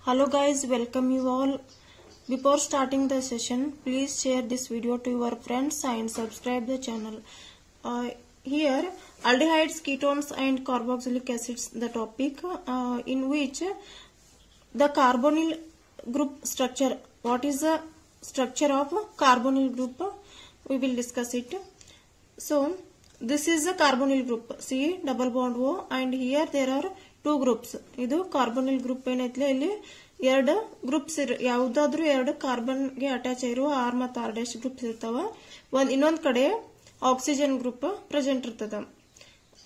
Hello guys, welcome you all. Before starting the session, please share this video to your friends and subscribe the channel. Here, aldehydes, ketones and carboxylic acids, the topic in which the carbonyl group structure. What is the structure of carbonyl group? We will discuss it. So, this is the carbonyl group. See, double bond O, and here there are two groups. ಇದು ಕಾರ್ಬನಿಲ್ group ಏನೈತ್ಲೆ ಇಲ್ಲಿ ಎರಡು groups ಯಾವುದಾದ್ರೂ ಎರಡು carbon ಗೆ attach ಇರುವ R ಮತ್ತು are dash groups ಇರ್ತಾವ. ಇನ್ನೊಂದ್ ಕಡೆ ಆಕ್ಸಿಜನ್ ಗ್ರೂಪ್ ಪ್ರೆಸೆಂಟ್ ಇರ್ತದ,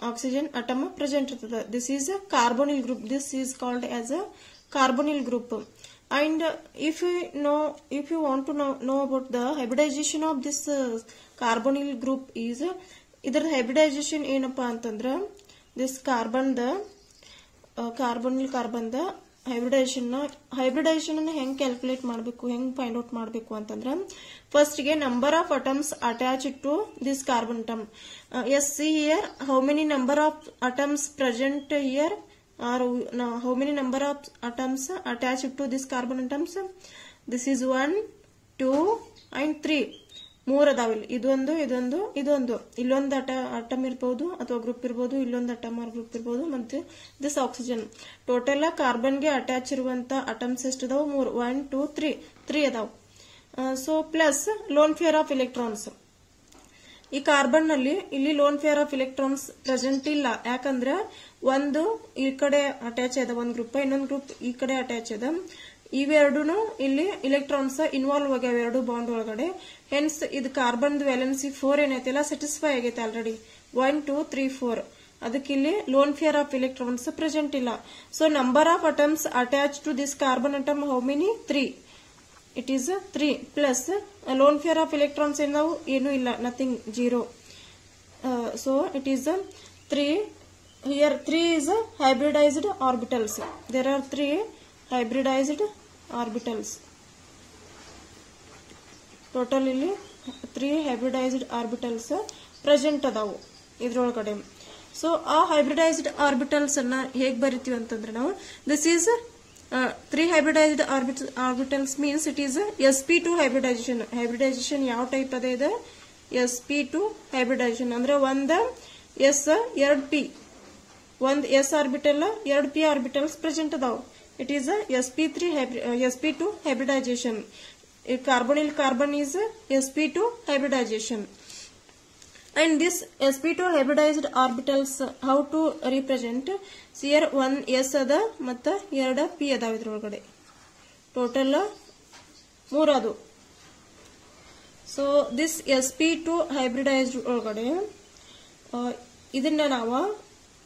ಆಕ್ಸಿಜನ್ ಅಟಮ್ ಪ್ರೆಸೆಂಟ್ ಇರ್ತದ. This is a ಕಾರ್ಬನಿಲ್ group. This is called as a carbonyl group. And if you want to know about the hybridization of this carbonyl group is idar hybridization ಏನಪ್ಪಾ ಅಂತಂದ್ರ this carbon the carbonyl carbon the hybridization ಅನ್ನು ಹೆಂಗ್ calculate ಮಾಡಬೇಕು, ಹೆಂಗ್ find out ಮಾಡಬೇಕು ಅಂತಂದ್ರ first ಗೆ number of atoms attached to this carbon atom. Yes, see here how many number of atoms present here, or how many number of atoms attached to this carbon atoms. This is 1, 2 and 3. ಮೂರು ಅದಾವಿಲ್ಲ, ಇದೊಂದು ಇದೊಂದು ಇದೊಂದು. ಇಲ್ಲೊಂದು atom ಇರ್ಬೋದು ಅಥವಾ group ಇರ್ಬೋದು, ಇಲ್ಲೊಂದು atom R group ಇರ್ಬೋದು, ಮತ್ತೆ ದಿಸ್ ಆಕ್ಸಿಜನ್. ಟೋಟಲ್ ಕಾರ್ಬನ್ ಗೆ ಅಟ್ಯಾಚ್ ಇರುವಂತ ಅಟಮ್ಸ್ ಎಷ್ಟು ಅದಾವ? 3, 1, 2, 3 ಅದಾವ. So plus loan pair of electrons. ಈ ಕಾರ್ಬನ್ ನಲ್ಲಿ ಇಲ್ಲಿ lone pair of electrons present ಇಲ್ಲ, ಯಾಕಂದ್ರೆ ಒಂದು ಈ ಕಡೆ ಅಟ್ಯಾಚ್ ಅದ ಒಂದ್ ಗ್ರೂಪ್, ಇನ್ನೊಂದು ಗ್ರೂಪ್ ಈ ಕಡೆ ಅಟ್ಯಾಚ್ ಅದ. ಇವೆರಡುನು ಇಲ್ಲಿ ಇಲೆಕ್ಟ್ರಾನ್ಸ್ ಇನ್ವಾಲ್ವ್ ಆಗ್ಯಾವ ಎರಡು ಬಾಂಡ್ ಒಳಗಡೆ. ಹೆನ್ಸ್ ಇದು ಕಾರ್ಬನ್ ವ್ಯಾಲೆನ್ಸಿ 4 ಏನೈತಿಲ್ಲ ಸ್ಯಾಟಿಸ್ಫೈ ಆಗೈತೆ ಆಲ್ರೆಡಿ. 1, 2, 3, 4. ಅದಕ್ಕೆ ಇಲ್ಲಿ lone pair of electrons present ಇಲ್ಲ. So number of atoms attach to this carbon atom how many? 3. It is 3 plus lone pair of electrons ಏನು ಇಲ್ಲ, nothing, 0. So it is 3. Here 3 is hybridized orbitals. There are 3 hybridized orbitals. Total ಇಲ್ಲಿ 3 hybridized orbitals present ಅದಾವು ಇದ್ರೊಳಗಡೆ. So ಆ hybridized orbitals ಅನ್ನ ಹೇಗೆ ಬರಿತೀವಿ ಅಂತಂದ್ರೆ ನಾವು this is 3 hybridized orbitals means it is sp2 hybridization. Hybridization ಯಾವ ಟೈಪ್ ಅದೇ ಇದೆ? sp2 hybridization ಅಂದ್ರೆ ಒಂದು s 2 p, ಒಂದು s orbital 2 p orbitals present ಅದಾವ. It is sp2 hybridization. Carbonyl carbon is sp2 hybridization. And this sp2 hybridized orbitals how to represent? Here 1 s ada matta 2 p ada idrolagade, total 3 adu. So this sp2 hybridized olagade idanna ನಾವು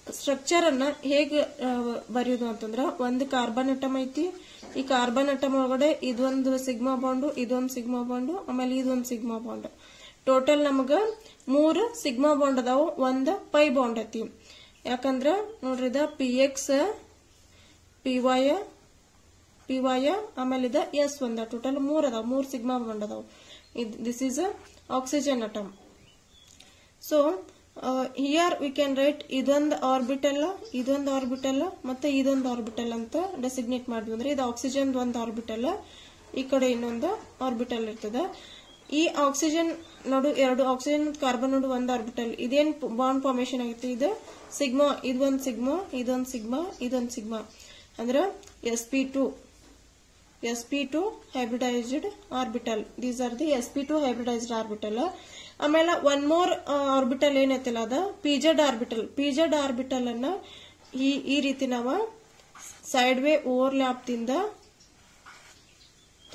structure ಅನ್ನ ಹೇಗೆ ಬರೆಯೋದು ಅಂತಂದ್ರ ಒಂದು carbon atom ಐತಿ. ಈ carbon atom ಒಳಗಡೆ ಇದೊಂದು ಸಿಗ್ಮಾ ಬಾಂಡ್, ಇದೊಂದು ಸಿಗ್ಮಾ ಬಾಂಡ್, ಆಮೇಲೆ ಇದೊಂದು ಸಿಗ್ಮಾ ಬಾಂಡ್. ಟೋಟಲ್ ನಮಗ 3 ಸಿಗ್ಮಾ ಬಾಂಡ್ ಅದಾವು, ಒಂದು ಪೈ ಬಾಂಡ್ ಐತಿ. ಯಾಕಂದ್ರ ನೋಡ್ರಿ ಇದ px py ಆಮೇಲೆ ಇದ s1, ಟೋಟಲ್ 3 ಅದಾವ, 3 ಸಿಗ್ಮಾ ಬಾಂಡ್ ಅದಾವ. This is oxygen atom. So here we can write ಇದೊಂದು ಆರ್ಬಿಟಲ್, ಇದೊಂದು ಆರ್ಬಿಟಲ್ ಮತ್ತೆ ಇದೊಂದು ಆರ್ಬಿಟಲ್ ಅಂತ ಡೆಸಿಗ್ನೇಟ್ ಮಾಡಿದ್ವಿ ಅಂದ್ರೆ ಇದು ಆಕ್ಸಿಜನ್ ಒಂದು ಆರ್ಬಿಟಲ್, ಈ ಕಡೆ ಇನ್ನೊಂದು ಆರ್ಬಿಟಲ್ ಇರ್ತದ. ಈ ಆಕ್ಸಿಜನ್ ನೋಡು ಎರಡು ಆಕ್ಸಿಜನ್ ಕಾರ್ಬನ್ ನೋಡು ಒಂದು ಆರ್ಬಿಟಲ್. ಇದೇನ್ ಬಾಂಡ್ ಫಾರ್ಮೇಶನ್ ಆಗಿತ್ತು? ಇದು ಸಿಗ್ಮಾ, ಇದೊಂದು ಸಿಗ್ಮಾ, ಇದೊಂದು ಸಿಗ್ಮಾ, ಇದೊಂದು ಸಿಗ್ಮಾ, ಅಂದ್ರೆ sp2 hybridized orbital. These are the sp2 hybridized orbital. ಆಮೇಲೆ ಒನ್ ಮೋರ್ ಆರ್ಬಿಟಲ್ ಏನೈತಿಲ್ಲ ಅದ pz ಆರ್ಬಿಟಲ್. pz ಆರ್ಬಿಟಲ್ ಅನ್ನ ಈ ರೀತಿ ನಾವು ಸೈಡ್ ವೇ ಓವರ್ಲ್ಯಾಪ್ ದಿಂದ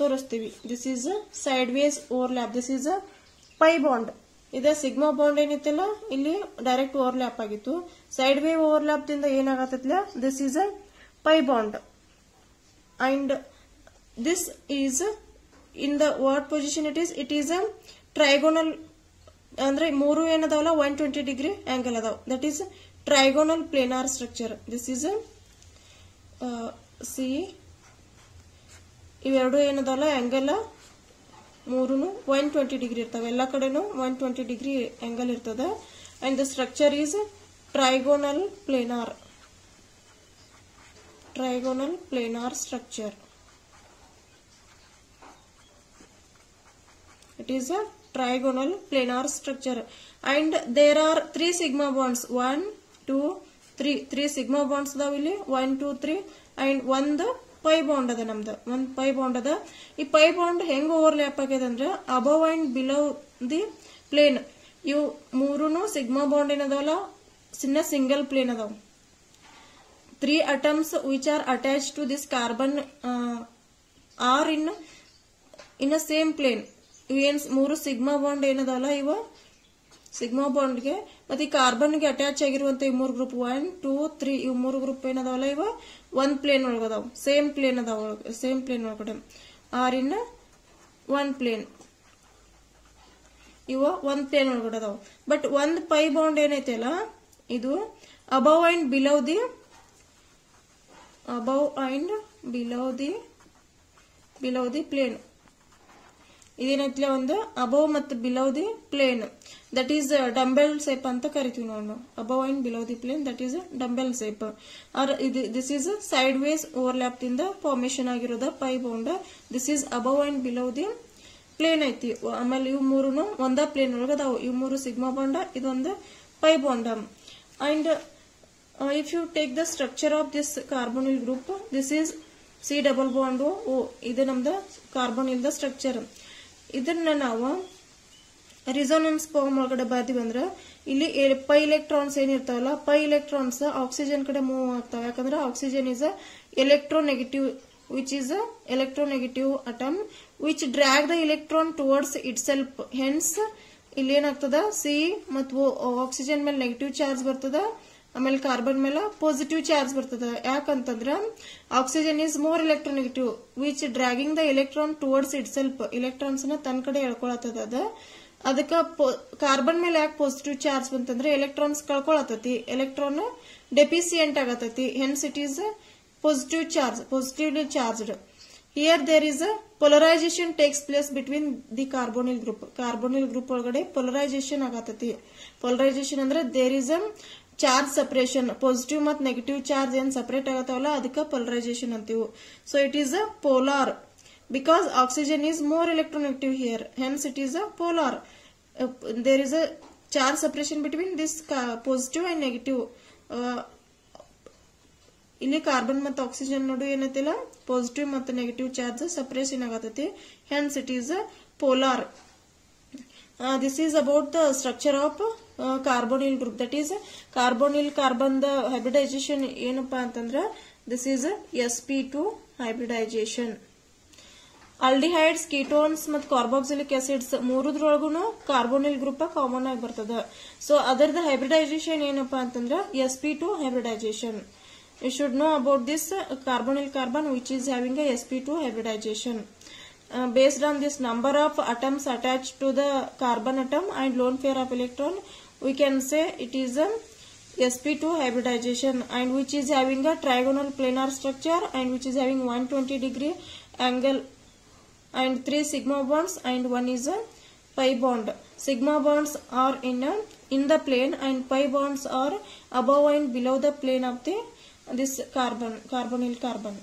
ತೋರಿಸ್ತೀವಿ. This is sideways overlap. This is pi bond. ಇದ ಸಿಗ್ಮಾ ಬಾಂಡ್ ಏನೈತಿಲ್ಲ ಇಲ್ಲಿ ಡೈರೆಕ್ಟ್ ಓವರ್ಲ್ಯಾಪ್ ಆಗಿತ್ತು. ಸೈಡ್ ವೇ ಓವರ್ಲ್ಯಾಪ್ ದಿಂದ ಏನಾಗತ್ತಿಲ್ಲ, this is pi bond. And this is in the what position it is trigonal. ಅಂದ್ರೆ 3 ಏನದಾವಲ್ಲ 120 ಡಿಗ್ರಿ ಆಂಗಲ್ ಅದಾವ. That is trigonal planar structure. This is C ಇವೆರಡು ಏನದಾವಲ್ಲ ಆಂಗಲ್ 3 120 ಡಿಗ್ರಿ ಇರ್ತಾವೆ, ಎಲ್ಲ ಕಡೆನೂ 120 ಡಿಗ್ರಿ ಆಂಗಲ್ ಇರ್ತದ. And the structure is trigonal planar. trigonal planar structure. It is a trigonal planar structure, and there are 3 sigma bonds. 1, 2, 3. 3 sigma bonds ಅದಾವ ಇಲ್ಲಿ. 1, 2, 3 and ಒಂದು pi bond ಅದ ನಮ್ದು. ಒಂದು ಪೈ ಬಾಂಡ್ ಅದ. ಈ ಪೈ ಬಾಂಡ್ ಹೆಂಗ್ ಓವರ್ಲ್ಯಾಪ್ ಆಗ್ಯದ ಅಂದ್ರೆ above and below the plane. ಇವು ಮೂರುನು ಸಿಗ್ಮಾ ಬಾಂಡ್ ಏನದಾವಲ್ಲ ಸಿಂಗಲ್ ಪ್ಲೇನ್ ಅದಾವ. 3 atoms which are attached to this carbon are in a same plane. ಇವೇನ್ ಮೂರು ಸಿಗ್ಮಾ ಬಾಂಡ್ ಏನದಾವಲ್ಲ ಇವ ಸಿಗ್ಮಾ ಬಾಂಡ್ ಗೆ ಮತ್ತೆ ಈ ಕಾರ್ಬನ್ ಗೆ ಅಟ್ಯಾಚ್ ಆಗಿರುವಂತ ಈ ಮೂರು ಗ್ರೂಪ್ 1, 2, 3 ಇವ್ ಮೂರು ಗ್ರೂಪ್ ಏನದಾವಲ್ಲ ಇವ ಒಂದ್ ಪ್ಲೇನ್ ಒಳಗದಾವ. ಸೇಮ್ ಪ್ಲೇನ್ ಅದಾವ. ಸೇಮ್ ಪ್ಲೇನ್ ಒಳಗಡೆ ಆರ್ ಇನ್ ಒನ್ ಪ್ಲೇನ್. ಇವ ಒಂದ್ ಪ್ಲೇನ್ ಒಳಗಡೆ ಅದಾವ. ಬಟ್ ಒಂದ್ ಪೈ ಬಾಂಡ್ ಏನೈತಲ್ಲ ಇದು above and below the plane. ಇದೇನೈತಿಲ್ಲ ಒಂದು ಅಬವ್ ಮತ್ತು below the plane. That is dumbbell shape ಅಂತ ಕರಿತೀವಿ ನಾವು. Above and below the plane that is dumbbell shape. This is sideways overlap ಇಂದ ಫಾರ್ಮೇಶನ್ ಆಗಿರೋದ pi bond. This is above and below the plane ಐತಿ. ಆಮೇಲೆ ಇವು ಮೂರುನು ಒಂದ ಪ್ಲೇನ್ ಒಳಗದಾವು. ಇವು ಮೂರು ಸಿಗ್ಮಾ ಬಾಂಡ್, ಇದೊಂದು pi bond. And if you take the structure of this carbonyl group, this is C double bond O. ಇದು ನಮ್ದು ಕಾರ್ಬೊನಿಲ್ ದ ಸ್ಟ್ರಕ್ಚರ್. ಇದನ್ನ ನಾವು ರಿಸೋನೆನ್ಸ್ ಫಾರ್ಮ್ ಒಳಗಡೆ ಬರ್ತೀವಿ ಅಂದ್ರೆ ಇಲ್ಲಿ ಪೈ ಎಲೆಕ್ಟ್ರಾನ್ಸ್ ಏನಿರ್ತಾವಲ್ಲ ಪೈ ಎಲೆಕ್ಟ್ರಾನ್ಸ್ ಆಕ್ಸಿಜನ್ ಕಡೆ ಮೂವ್ ಆಗ್ತಾವ. ಯಾಕಂದ್ರೆ oxygen is electronegative which is a electronegative atom which drag the electron towards itself. Hence ಇಲ್ಲಿ ಏನಾಗ್ತದ ಸಿ ಮತ್ತು ಆಕ್ಸಿಜನ್ ಮೇಲೆ ನೆಗೆಟಿವ್ ಚಾರ್ಜ್ ಬರ್ತದ, ಆಮೇಲೆ ಕಾರ್ಬನ್ ಮೇಲೆ ಪಾಸಿಟಿವ್ ಚಾರ್ಜ್ ಬರ್ತದ. ಯಾಕಂತಂದ್ರ oxygen is more electronegative which dragging the electron towards itself. Electrons ನ ತನ್ನ ಕಡೆ ಎಳ್ಕೊಳತದ ಅದ. ಅದಕ್ಕ ಕಾರ್ಬನ್ ಮೇಲೆ ಯಾಕೆ ಪಾಸಿಟಿವ್ ಚಾರ್ಜ್ ಬಂತಂದ್ರೆ ಎಲೆಕ್ಟ್ರಾನ್ಸ್ ಕಳ್ಕೊಳತತಿ, ಎಲೆಕ್ಟ್ರಾನ್ ಡೆಫಿಸಿಯೆಂಟ್ ಆಗತತಿ. Hence it is positive charge, positively charged. Here there is a polarization takes place between the carbonyl group. Carbonyl group ಒಳಗಡೆ polarization ಆಗತತಿ. Polarization ಅಂದ್ರೆ there is a charge separation. Positive ಮತ್ತು negative charge ಏನ್ separate ಆಗತಾವಲ್ಲ ಅದಕ್ಕೆ polarization ಅಂತೀವಿ. So it is a polar because oxygen is more electronegative here. Hence it is a polar. There is a charge separation between this positive and negative. ಇಲ್ಲಿ carbon ಮತ್ತು oxygen ನಡು ಏನೈತಿಲ್ಲ positive ಮತ್ತು negative charge separation ಆಗತೈತಿ. Hence it is polar. This is about the structure of carbonyl group. That is carbonyl carbon the hybridization ಏನಪ್ಪಾ ಅಂತಂದ್ರ this is sp2 hybridization. Aldehydes, ketones ಮತ್ತು carboxylic acids ಮೂರದ್ರೊಳಗೂ carbonyl group common ಆಗಿ ಬರ್ತದ. ಸೊ ಅದರದ hybridization ಏನಪ್ಪಾ ಅಂತಂದ್ರ sp2 hybridization. You should know about this carbonyl carbon which is having a sp2 hybridization. Based on this number of atoms attached to the carbon atom and lone pair of electron, we can say it is a sp2 hybridization, and which is having a trigonal planar structure and which is having 120-degree angle and 3 sigma bonds and 1 is a pi bond. Sigma bonds are in the plane and pi bonds are above and below the plane of this carbonyl carbon.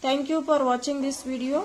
Thank you for watching this video.